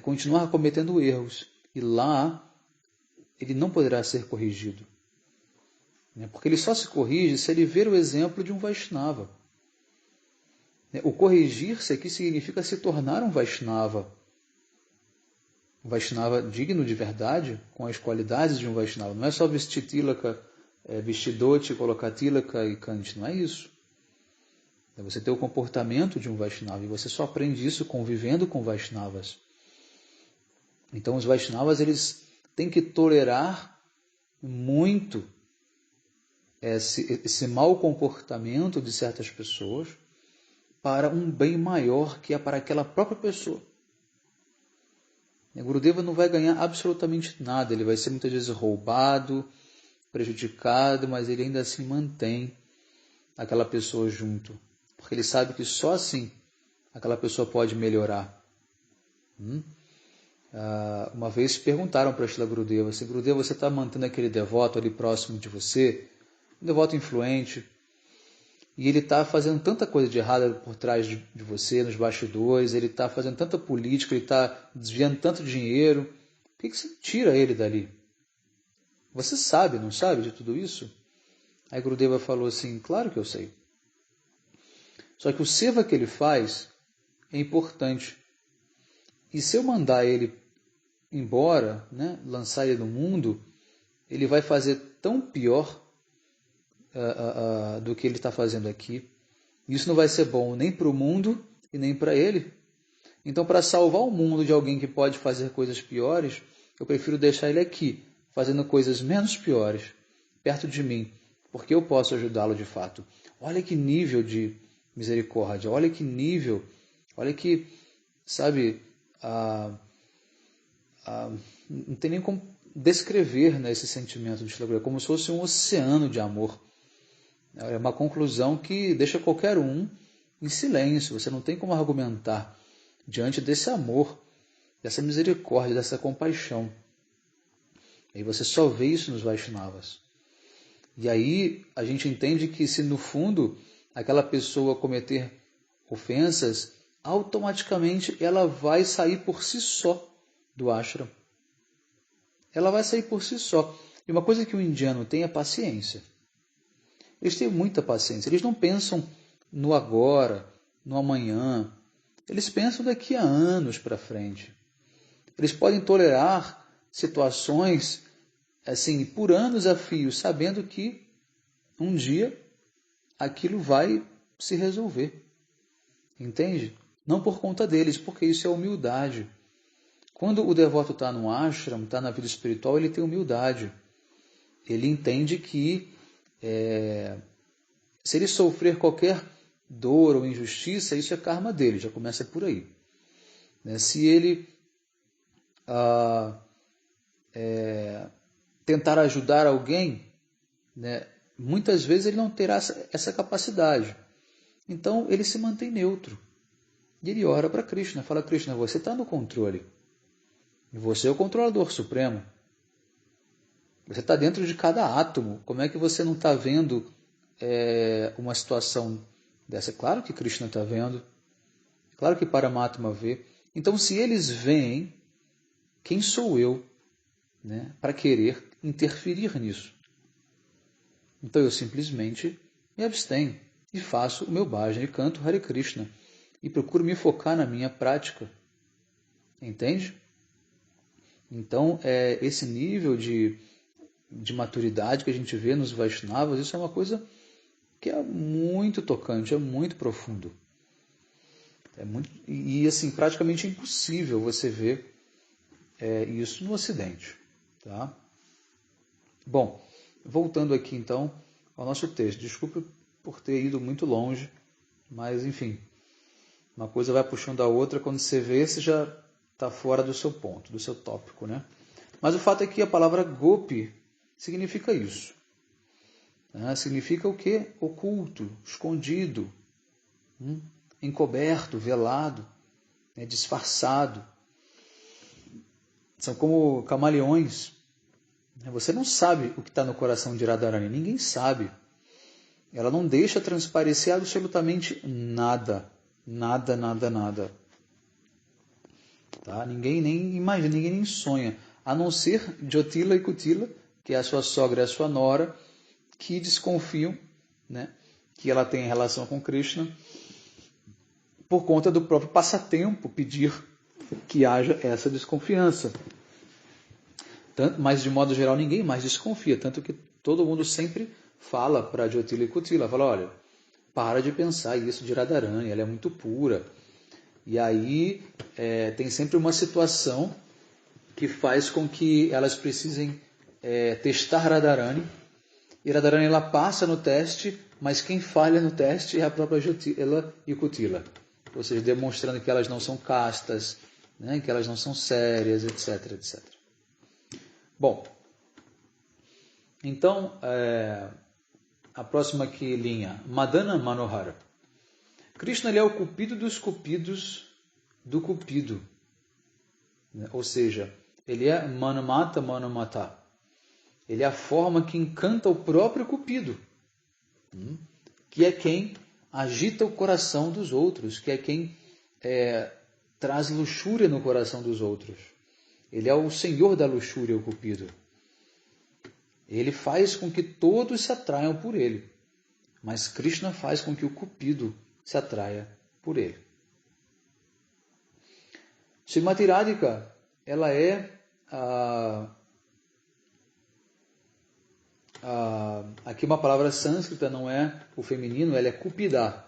Speaker 1: continuar cometendo erros. E lá ele não poderá ser corrigido. Porque ele só se corrige se ele ver o exemplo de um Vaishnava. O corrigir-se aqui significa se tornar um Vaishnava. Um Vaishnava digno de verdade, com as qualidades de um Vaishnava. Não é só vestir tilaka, vestir dhoti, colocar tilaka e kanti. Não é isso. Você ter o comportamento de um Vaishnava, e você só aprende isso convivendo com Vaishnavas. Então os Vaishnavas, eles têm que tolerar muito esse mau comportamento de certas pessoas para um bem maior que é para aquela própria pessoa. O Gurudeva não vai ganhar absolutamente nada, ele vai ser muitas vezes roubado, prejudicado, mas ele ainda assim mantém aquela pessoa junto, porque ele sabe que só assim aquela pessoa pode melhorar. Uma vez perguntaram para Srila Gurudeva, se Gurudeva, você está mantendo aquele devoto ali próximo de você, um devoto influente, e ele está fazendo tanta coisa de errada por trás de você, nos bastidores, ele está fazendo tanta política, ele está desviando tanto dinheiro, por que você tira ele dali? Você sabe, não sabe de tudo isso? Aí Gurudeva falou assim, claro que eu sei. Só que o seva que ele faz é importante. E se eu mandar ele embora, né, lançar ele no mundo, ele vai fazer tão pior do que ele está fazendo aqui. Isso não vai ser bom nem para o mundo e nem para ele. Então, para salvar o mundo de alguém que pode fazer coisas piores, eu prefiro deixar ele aqui, fazendo coisas menos piores, perto de mim, porque eu posso ajudá-lo de fato. Olha que nível de misericórdia, olha que nível, olha que, sabe, não tem nem como descrever, né, esse sentimento de Srila Gurudeva, como se fosse um oceano de amor. É uma conclusão que deixa qualquer um em silêncio, você não tem como argumentar diante desse amor, dessa misericórdia, dessa compaixão. E você só vê isso nos Vaishnavas. E aí a gente entende que se no fundo aquela pessoa cometer ofensas, automaticamente ela vai sair por si só do ashram. Ela vai sair por si só. E uma coisa que o indiano tem é paciência. Eles têm muita paciência. Eles não pensam no agora, no amanhã. Eles pensam daqui a anos para frente. Eles podem tolerar situações assim por anos a fio, sabendo que um dia aquilo vai se resolver. Entende? Não por conta deles, porque isso é humildade. Quando o devoto está no ashram, está na vida espiritual, ele tem humildade. Ele entende que se ele sofrer qualquer dor ou injustiça, isso é karma dele, já começa por aí. Se ele tentar ajudar alguém, muitas vezes ele não terá essa capacidade. Então ele se mantém neutro. E ele ora para Krishna, fala, Krishna, você está no controle. E você é o controlador supremo. Você está dentro de cada átomo. Como é que você não está vendo uma situação dessa? Claro que Krishna está vendo. Claro que Paramatma vê. Então, se eles veem, quem sou eu, para querer interferir nisso? Então, eu simplesmente me abstenho e faço o meu bhajan e canto Hare Krishna. E procuro me focar na minha prática. Entende? Então, esse nível de maturidade que a gente vê nos Vaishnavas, isso é uma coisa que é muito tocante, é muito profundo. E assim, praticamente impossível você ver isso no Ocidente. Tá? Bom, voltando aqui então ao nosso texto. Desculpe por ter ido muito longe, mas enfim, uma coisa vai puxando a outra, quando você vê, você já está fora do seu ponto, do seu tópico. Mas o fato é que a palavra gopi significa isso. Significa o quê? Oculto, escondido, encoberto, velado, disfarçado. São como camaleões. Você não sabe o que está no coração de Radharani, ninguém sabe. Ela não deixa transparecer absolutamente nada. Nada, nada, nada. Tá? Ninguém nem imagina, ninguém nem sonha. A não ser Jyotila e Kutila, que é a sua sogra e a sua nora, que desconfiam, que ela tem relação com Krishna, por conta do próprio passatempo, pedir que haja essa desconfiança. Mas, de modo geral, ninguém mais desconfia, tanto que todo mundo sempre fala para Jyotila e Kutila, fala, olha, para de pensar isso de Radharani, ela é muito pura. E aí tem sempre uma situação que faz com que elas precisem testar Radharani. E Radharani ela passa no teste, mas quem falha no teste é a própria Jyotila e Kutila. Ou seja, demonstrando que elas não são castas, né, que elas não são sérias, etc, etc. Bom, então, a próxima aqui linha, Madana Manohara. Krishna ele é o cupido dos cupidos do cupido. Né? Ou seja, ele é Manamata Manamata. Ele é a forma que encanta o próprio cupido, que é quem agita o coração dos outros, que é quem traz luxúria no coração dos outros. Ele é o senhor da luxúria, o cupido. Ele faz com que todos se atraiam por ele, mas Krishna faz com que o cupido se atraia por ele. Srimati Radhika, ela é aqui uma palavra sânscrita, não é o feminino, ela é Cupida.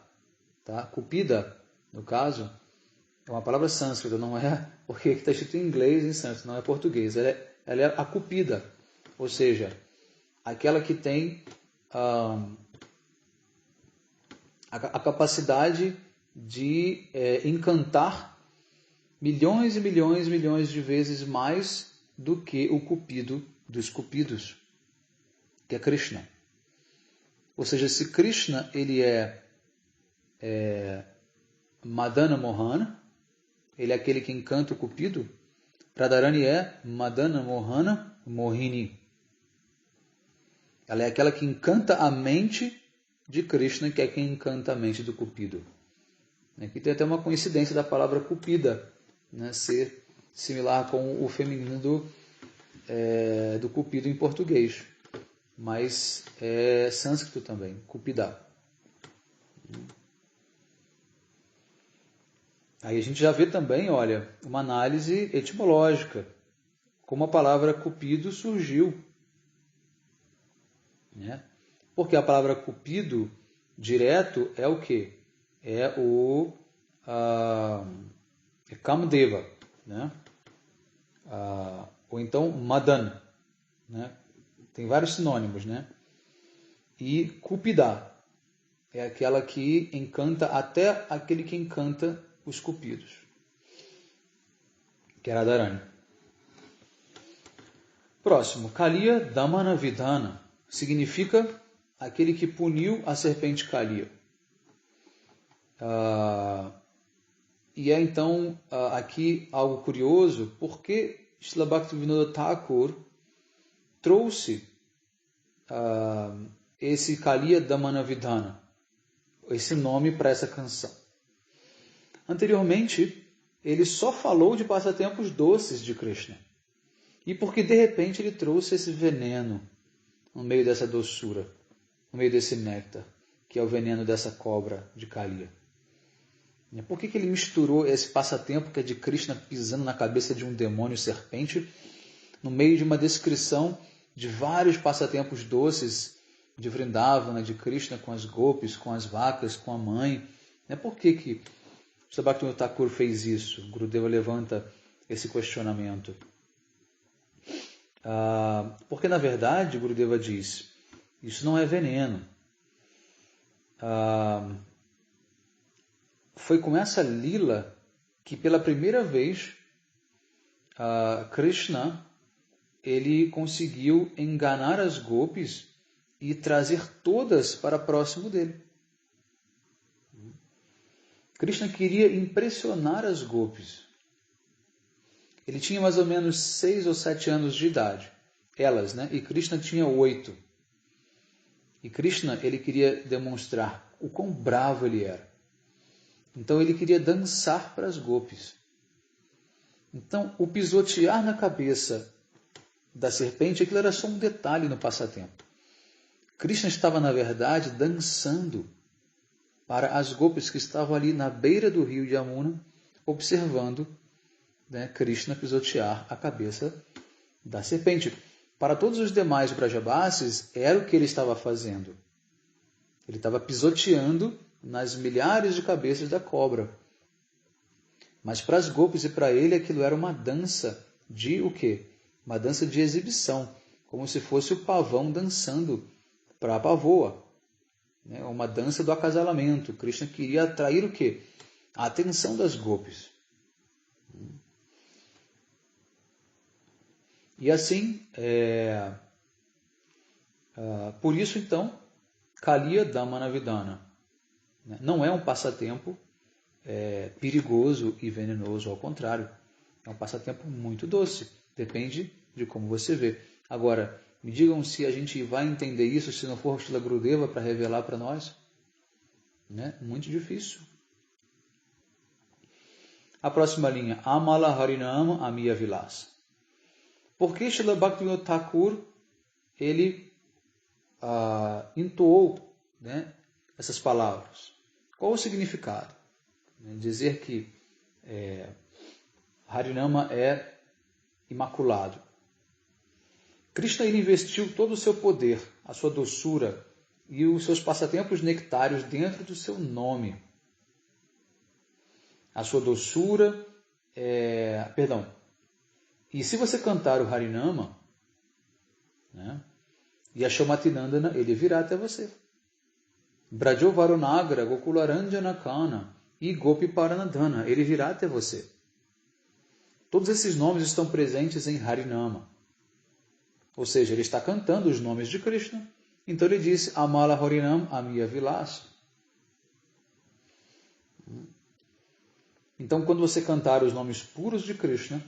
Speaker 1: Tá? Cupida, no caso, é uma palavra sânscrita, não é porque está escrito em inglês e em sânscrito, não é português. Ela é a Cupida, ou seja, aquela que tem a capacidade de encantar milhões e milhões e milhões de vezes mais do que o cupido dos cupidos, que é Krishna. Ou seja, se Krishna ele é Madana Mohana, ele é aquele que encanta o cupido, Radharani é Madana Mohana Mohini. Ela é aquela que encanta a mente de Krishna, que é quem encanta a mente do cupido. Aqui tem até uma coincidência da palavra cupida, né, ser similar com o feminino do cupido em português, mas é sânscrito também, cupida. Aí a gente já vê também, olha, uma análise etimológica, como a palavra cupido surgiu. Né? Porque a palavra cupido direto é o quê? É o Kamdeva, né? Ou então Madan, né? Tem vários sinônimos, né? E Cupida é aquela que encanta até aquele que encanta os cupidos, que é Radharani. Próximo, Kaliya Damana Vidhana, significa aquele que puniu a serpente Kaliya. E é então aqui algo curioso, porque Srila Bhaktivinoda Thakur trouxe esse Kaliya Damana Vidhana, esse nome para essa canção. Anteriormente, ele só falou de passatempos doces de Krishna. E porque de repente ele trouxe esse veneno no meio dessa doçura, no meio desse néctar, que é o veneno dessa cobra de Kaliya. Por que ele misturou esse passatempo que é de Krishna pisando na cabeça de um demônio serpente, no meio de uma descrição de vários passatempos doces de Vrindavana, de Krishna com as gopis, com as vacas, com a mãe? Por que Srila Bhaktivinoda Thakur fez isso? Gurudeva levanta esse questionamento. Porque, na verdade, Gurudeva diz, isso não é veneno. Foi com essa lila que, pela primeira vez, Krishna ele conseguiu enganar as gopis e trazer todas para próximo dele. Krishna queria impressionar as gopis. Ele tinha mais ou menos 6 ou 7 anos de idade, elas, né? E Krishna tinha 8. E Krishna ele queria demonstrar o quão bravo ele era. Então ele queria dançar para as gopis. Então o pisotear na cabeça da serpente, aquilo era só um detalhe no passatempo. Krishna estava, na verdade, dançando para as gopis que estavam ali na beira do rio Yamuna, observando, né, Krishna pisotear a cabeça da serpente. Para todos os demais Brajabasis, era o que ele estava fazendo. Ele estava pisoteando nas milhares de cabeças da cobra. Mas para as gopis e para ele aquilo era uma dança de o quê? Uma dança de exibição, como se fosse o pavão dançando para a pavoa. Né? Uma dança do acasalamento. Krishna queria atrair o quê? A atenção das gopis. E assim, por isso então, Kaliya Damanavidana não é um passatempo perigoso e venenoso, ao contrário. É um passatempo muito doce, depende de como você vê. Agora, me digam se a gente vai entender isso se não for Srila Gurudeva para revelar para nós. Né? Muito difícil. A próxima linha, Amala Harinama Amiya Vilasa. Por que Srila Bhaktivinoda Thakur ele entoou, né, essas palavras? Qual o significado? Dizer que Harinama é imaculado. Krishna ele investiu todo o seu poder, a sua doçura e os seus passatempos nectários dentro do seu nome. A sua doçura, E se você cantar o Harinama, né, Yashomatinandana, ele virá até você. Brajo Varunagra, Gokularanjana Kana e Gopi Paranadhana, ele virá até você. Todos esses nomes estão presentes em Harinama. Ou seja, ele está cantando os nomes de Krishna. Então ele disse, Amala Harinam Amiya Vilasa. Então quando você cantar os nomes puros de Krishna,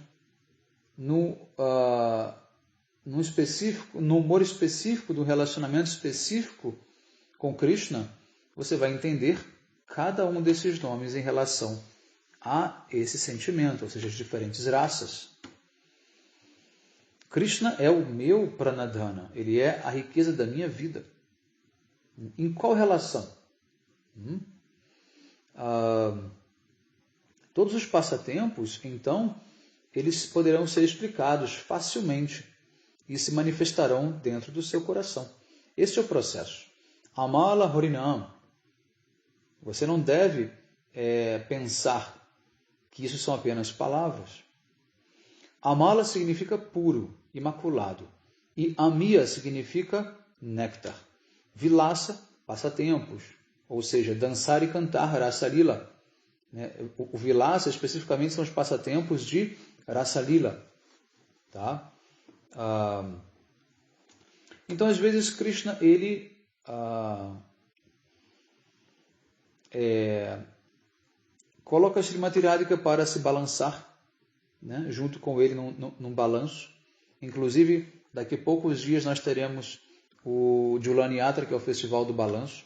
Speaker 1: no humor específico, do relacionamento específico com Krishna, você vai entender cada um desses nomes em relação a esse sentimento, ou seja, as diferentes raças. Krishna é o meu pranadhana, ele é a riqueza da minha vida. Em qual relação? Todos os passatempos, então, eles poderão ser explicados facilmente e se manifestarão dentro do seu coração. Esse é o processo. Amala Harinam. Você não deve pensar que isso são apenas palavras. Amala significa puro, imaculado. E Amiya significa néctar. Vilasa, passatempos. Ou seja, dançar e cantar, Rasa Lila. O Vilasa, especificamente, são os passatempos de Rasa Lila. Tá? Então, às vezes, Krishna, ele coloca a Srimati Radhika para se balançar, né, junto com ele num balanço. Inclusive, daqui a poucos dias nós teremos o Julani Yatra, que é o Festival do Balanço.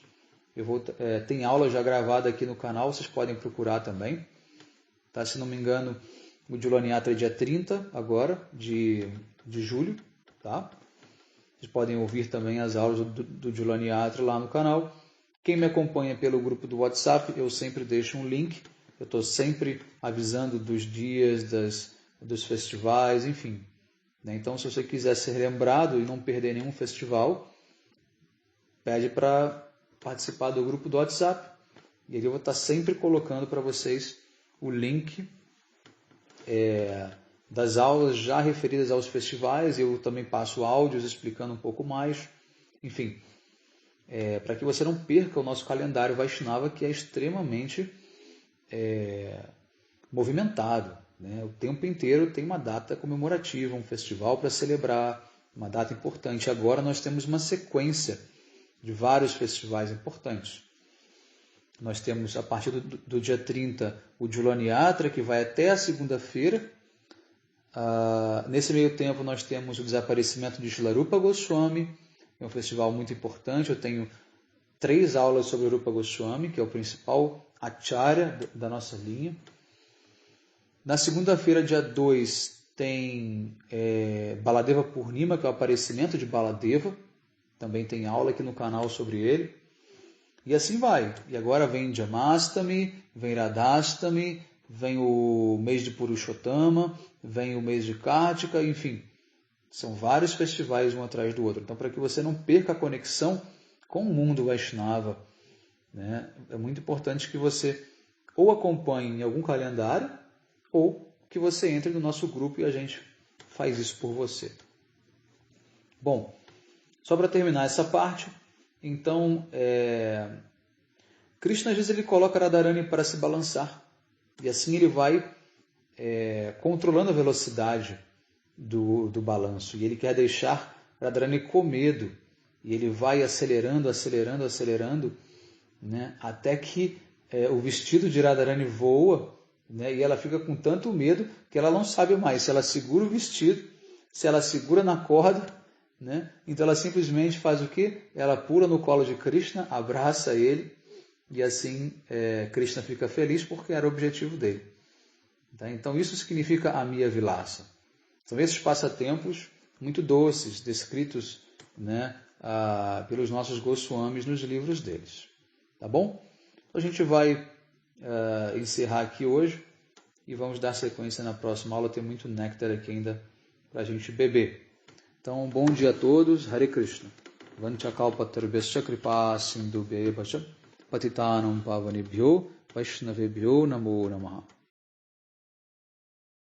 Speaker 1: Tem aula já gravada aqui no canal, vocês podem procurar também. Tá, se não me engano, o Julani Yatra é dia 30 agora, de julho. Tá? Vocês podem ouvir também as aulas do Julani Yatra lá no canal. Quem me acompanha pelo grupo do WhatsApp, eu sempre deixo um link. Eu estou sempre avisando dos dias, dos festivais, enfim. Então, se você quiser ser lembrado e não perder nenhum festival, pede para participar do grupo do WhatsApp. E ali eu vou estar sempre colocando para vocês o link das aulas já referidas aos festivais. Eu também passo áudios explicando um pouco mais. Enfim, para que você não perca o nosso calendário Vaishnava, que é extremamente movimentado. Né? O tempo inteiro tem uma data comemorativa, um festival para celebrar, uma data importante. Agora nós temos uma sequência de vários festivais importantes. Nós temos, a partir do dia 30, o Julani Yatra, que vai até a segunda-feira. Nesse meio tempo, nós temos o desaparecimento de Srila Rupa Goswami, é um festival muito importante. Eu tenho 3 aulas sobre o Rupa Goswami, que é o principal acharya da nossa linha. Na segunda-feira, dia 2, tem Baladeva Purnima, que é o aparecimento de Baladeva. Também tem aula aqui no canal sobre ele. E assim vai. E agora vem Janmashtami, vem Radhashtami, vem o mês de Purushottama, vem o mês de Kartika, enfim. São vários festivais um atrás do outro. Então, para que você não perca a conexão, com o mundo Vaishnava, né? É muito importante que você ou acompanhe em algum calendário ou que você entre no nosso grupo e a gente faz isso por você. Bom, só para terminar essa parte, então, Krishna às vezes ele coloca Radharani para se balançar e assim ele vai controlando a velocidade do balanço e ele quer deixar Radharani com medo e ele vai acelerando, né, até que o vestido de Radharani voa, né, e ela fica com tanto medo que ela não sabe mais se ela segura o vestido, se ela segura na corda, né? Então ela simplesmente faz o quê? Ela pula no colo de Krishna, abraça ele e assim Krishna fica feliz porque era o objetivo dele. Tá? Então isso significa Amiya Vilasa. São esses passatempos muito doces, descritos, né, pelos nossos Goswamis nos livros deles. Tá bom? Então a gente vai encerrar aqui hoje e vamos dar sequência na próxima aula. Tem muito néctar aqui ainda para a gente beber. Então, bom dia a todos. Hare Krishna. Vanchakalpatarubhyascha kripa sindhubhya vacha patitanam pavanebhyo vaishnavebhyo namo namaha.